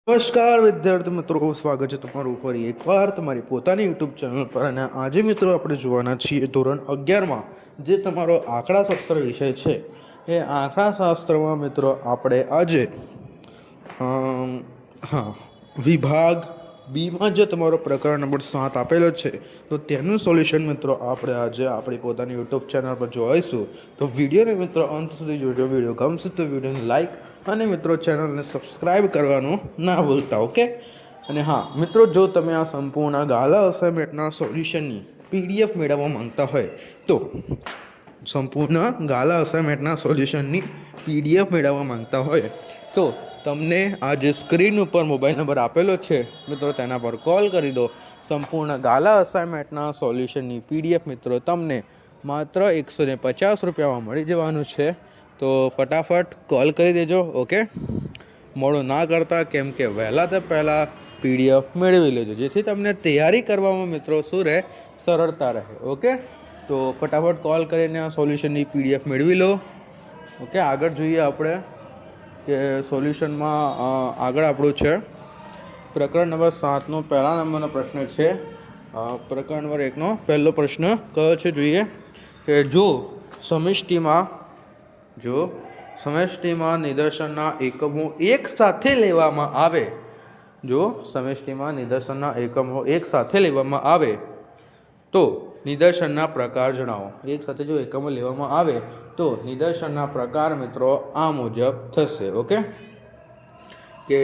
નમસ્કાર વિદ્યાર્થી મિત્રો, સ્વાગત છે તમારું ફરી એકવાર તમારી પોતાની યુટ્યુબ ચેનલ પર. અને આજે મિત્રો આપણે જોવાના છીએ ધોરણ 11માં જે તમારો આંકડાશાસ્ત્ર વિષય છે. એ આંકડાશાસ્ત્રમાં મિત્રો આપણે આજે વિભાગ બીમાં જે તમારો પ્રકરણ નંબર 7 આપેલો છે તો તેનું સોલ્યુશન મિત્રો આપણે આજે આપણી પોતાની યુટ્યુબ ચેનલ પર જોઈશું. તો વિડીયોને મિત્રો અંત સુધી જોજો. વિડીયો ગમશે તો વિડીયોને લાઇક અને મિત્રો ચેનલને સબસ્ક્રાઈબ કરવાનું ના ભૂલતા. ઓકે. અને હા મિત્રો, જો તમે આ સંપૂર્ણ ગાલા અસાઇનમેન્ટના સોલ્યુશનની PDF મેળવવા માંગતા હોય તો સંપૂર્ણ ગાલા અસાઇનમેન્ટના સોલ્યુશનની PDF મેળવવા માંગતા હોય તો તમને આ જે સ્ક્રીન ઉપર મોબાઈલ નંબર આપેલો છે મિત્રો તેના પર કોલ કરી દો. સંપૂર્ણ ગાલા અસાઇનમેન્ટના સોલ્યુશનની PDF મિત્રો તમને માત્ર 150 રૂપિયામાં મળી જવાનું છે. તો ફટાફટ કોલ કરી દેજો. ઓકે, મોડું ના કરતા, કેમ કે વહેલા તે પહેલાં PDF મેળવી લેજો જેથી તમને તૈયારી કરવામાં મિત્રો શું રહે, સરળતા રહે. ઓકે, તો ફટાફટ કોલ કરીને આ સોલ્યુશનની PDF મેળવી લો. ઓકે, આગળ જોઈએ આપણે કે સોલ્યુશનમાં આગળ આપણું છે પ્રકરણ નંબર 7નો પહેલા નંબરનો પ્રશ્ન છે. પ્રકરણ નંબર 1નો પહેલો પ્રશ્ન કયો છે જોઈએ કે જો સમષ્ટિમાં નિદર્શનના એકમો એક સાથે લેવામાં આવે તો નિદર્શનના પ્રકાર જણાવો. એક સાથે જો એકમો લેવામાં આવે તો નિદર્શનના પ્રકાર મિત્રો આ મુજબ થશે. ઓકે, કે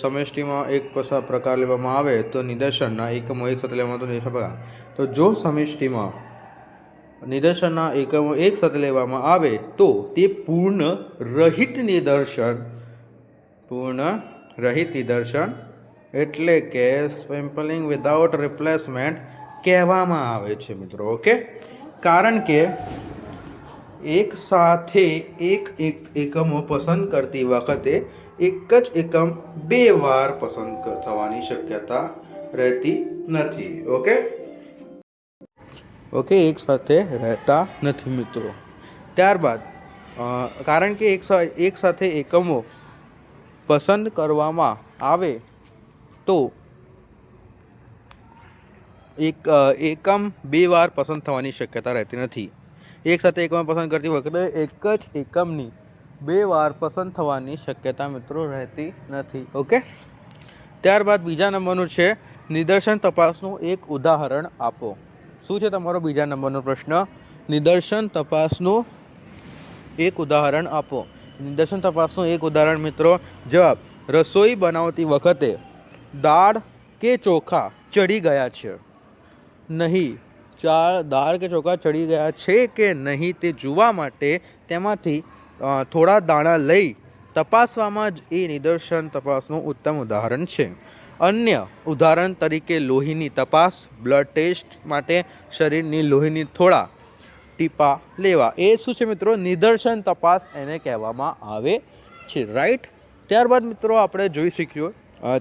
સમષ્ટિમાં એક પ્રકાર લેવામાં આવે તો નિદર્શનના એકમો એક સાથે લેવામાં આવે તો પ્રકાર. તો જો સમષ્ટિમાં નિદર્શનના એકમો એક સાથે લેવામાં આવે તો તે પૂર્ણ રહિત નિદર્શન એટલે કે સેમ્પલિંગ વિધાઉટ રિપ્લેસમેન્ટ કહેવામાં આવે છે મિત્રો. ઓકે, કારણ કે એક સાથે એક એકમો પસંદ કરતી વખતે એક જ એકમ બે વાર પસંદ થવાની શક્યતા રહેતી નથી. ઓકે, એક સાથે રહેતા નથી મિત્રો. ત્યારબાદ કારણ કે એક સાથે એકમો પસંદ કરવામાં આવે તો એકમ બે વાર પસંદ થવાની શક્યતા રહેતી નથી. એક સાથે એકમ પસંદ કરતી વખતે એક જ એકમની બે વાર પસંદ થવાની શક્યતા મિત્રો રહેતી નથી. ઓકે, ત્યારબાદ બીજા નંબરનું છે નિદર્શન તપાસનું એક ઉદાહરણ આપો. શું છે તમારો બીજા નંબરનો પ્રશ્ન? નિદર્શન તપાસનું એક ઉદાહરણ આપો. નિદર્શન તપાસનું એક ઉદાહરણ મિત્રો, જવાબ: રસોઈ બનાવતી વખતે દાળ કે ચોખા ચડી ગયા છે નહીં. દાળ કે ચોખા ચડી ગયા છે કે નહીં તે જોવા માટે તેમાંથી થોડા દાણા લઈ તપાસવામાં જ એ નિદર્શન તપાસનું ઉત્તમ ઉદાહરણ છે. અન્ય ઉદાહરણ તરીકે લોહીની તપાસ, બ્લડ ટેસ્ટ માટે શરીરની લોહીની થોડા ટીપા લેવા. એ શું છે મિત્રો? નિદર્શન તપાસ એને કહેવામાં આવે છે. રાઈટ. ત્યારબાદ મિત્રો આપણે જોઈ શીખ્યો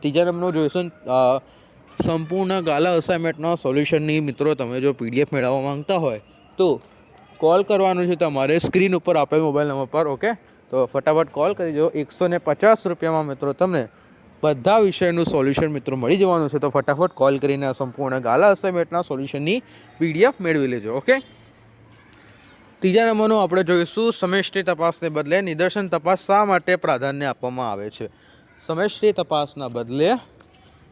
ત્રીજા નંબરનું જોઈશું સંપૂર્ણ ગાલા અસાઇનમેન્ટના સોલ્યુશનની. મિત્રો તમે જો PDF મેળવવા માંગતા હોય તો કોલ કરવાનું છે તમારે સ્ક્રીન ઉપર આપેલ મોબાઈલ નંબર પર. ઓકે, તો ફટાફટ કોલ કરી દો. 150 રૂપિયામાં મિત્રો તમને બધા વિષયનું સોલ્યુશન મિત્રો મળી જવાનું છે. તો ફટાફટ કોલ કરીને સંપૂર્ણ ગાલા અસાઇનમેન્ટના સોલ્યુશનની PDF મેળવી લેજો. ઓકે, ત્રીજા નંબરનું આપણે જોઈશું સમષ્ટિ તપાસને બદલે નિદર્શન તપાસ શા માટે પ્રાધાન્ય આપવામાં આવે છે. સમષ્ટિ તપાસના બદલે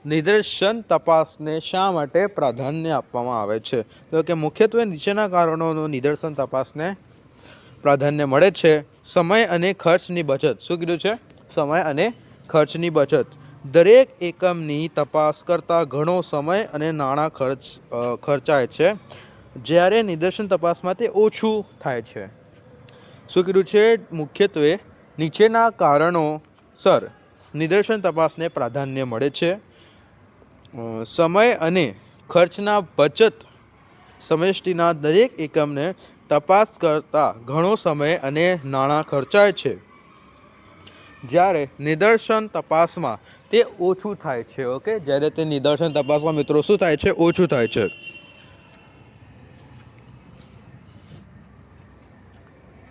નિદર્શન તપાસને શા માટે પ્રાધાન્ય આપવામાં આવે છે? તો કે મુખ્યત્વે નીચેના કારણોનું નિદર્શન તપાસને પ્રાધાન્ય મળે છે. સમય અને ખર્ચની બચત. શું કીધું છે? સમય અને ખર્ચની બચત. દરેક એકમની તપાસ કરતાં ઘણો સમય અને નાણાં ખર્ચાય છે, જ્યારે નિદર્શન તપાસમાં તે ઓછું થાય છે. શું કીધું છે? મુખ્યત્વે નીચેના કારણોસર નિદર્શન તપાસને પ્રાધાન્ય મળે છે. સમય અને ખર્ચના બચત. સમષ્ટિના દરેક એકમને તપાસ કરતાં ઘણો સમય અને નાણાં ખર્ચાય છે, જ્યારે નિદર્શન તપાસમાં તે ઓછું થાય છે. ઓકે, જ્યારે તે નિદર્શન તપાસમાં મિત્રો શું થાય છે? ઓછું થાય છે.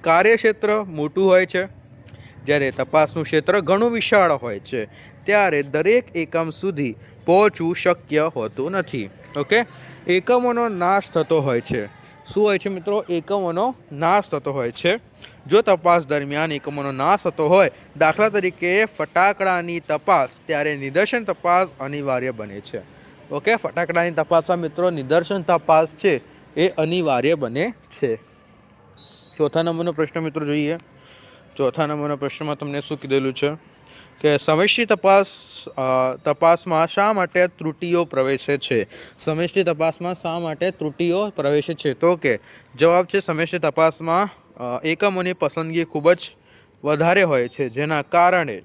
કાર્યક્ષેત્ર મોટું હોય છે, જ્યારે તપાસનું ક્ષેત્ર ઘણું વિશાળ હોય છે. ત્યારે દરેક એકમ સુધી પહોંચવું શક્ય હોતું નથી. ઓકે, એકમોનો નાશ થતો હોય છે. શું હોય છે મિત્રો? એકમોનો નાશ થતો હોય છે. જો તપાસ દરમિયાન એકમોનો નાશ થતો હોય, દાખલા તરીકે ફટાકડાની તપાસ, ત્યારે નિદર્શન તપાસ અનિવાર્ય બને છે. ઓકે, ફટાકડાની તપાસમાં મિત્રો નિદર્શન તપાસ છે એ અનિવાર્ય બને છે. ચોથા નંબરનો પ્રશ્ન મિત્રો જોઈએ. ચોથા નંબરના પ્રશ્નમાં તમને શું કીધેલું છે કે સમષ્ટિ તપાસમાં શા માટે ત્રુટિઓ પ્રવેશે છે? સમષ્ટિ તપાસમાં શા માટે ત્રુટિઓ પ્રવેશે છે? તો કે જવાબ છે સમષ્ટિ તપાસમાં એકમોની પસંદગી ખૂબ જ વધારે હોય છે, જેના કારણે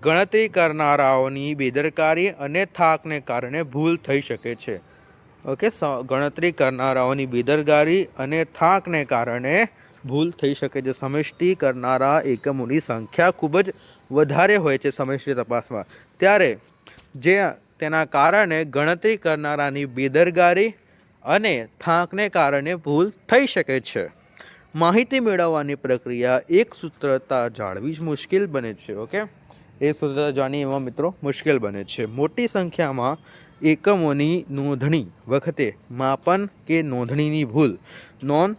ગણતરી કરનારાઓની બેદરકારી અને થાકને કારણે ભૂલ થઈ શકે છે. ઓકે, ગણતરી કરનારાઓની બેદરકારી અને થાકને કારણે ભૂલ થઈ શકે છે. સમષ્ટિ કરનારા એકમોની સંખ્યા ખૂબ જ વધારે હોય છે સમષ્ટિ તપાસમાં, ત્યારે તેના કારણે ગણતરી કરનારાની બેદરકારી અને થાકને કારણે ભૂલ થઈ શકે છે. માહિતી મેળવવાની પ્રક્રિયા એકસૂત્રતા જાળવી મુશ્કેલ બને છે. ઓકે, એકસૂત્રતા જાણવી એમાં મિત્રો મુશ્કેલ બને છે. મોટી સંખ્યામાં એકમોની નોંધણી વખતે માપન કે નોંધણીની ભૂલ, નોન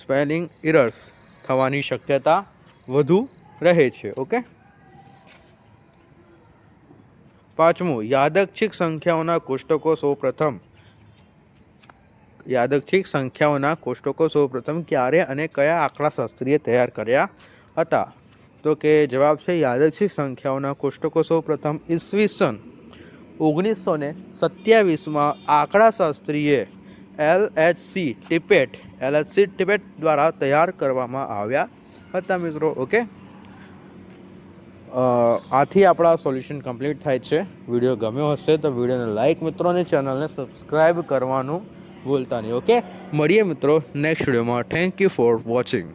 સ્પેલિંગ એરર્સ થવાની શક્યતા વધુ રહે છે. ઓકે, પાંચમું, યાદચ્છિક સંખ્યાઓના કોષ્ટકો સૌપ્રથમ ક્યારે અને કયા આંકડાશાસ્ત્રીએ તૈયાર કર્યા હતા? તો કે જવાબ છે યાદચ્છિક સંખ્યાઓના કોષ્ટકો સૌપ્રથમ ઈસવીસન 1927માં આંકડાશાસ્ત્રીએ એલએચસી ટિબેટ દ્વારા તૈયાર કરવામાં આવ્યા હતા મિત્રો. ઓકે, આથી આપણા સોલ્યુશન કમ્પ્લીટ થાય છે. વિડીયો ગમ્યો હશે તો વિડીયોને લાઇક મિત્રો અને ચેનલને સબસ્ક્રાઈબ કરવાનું ભૂલતા નહીં. ઓકે, મળીએ મિત્રો નેક્સ્ટ વિડીયોમાં. Thank you for watching.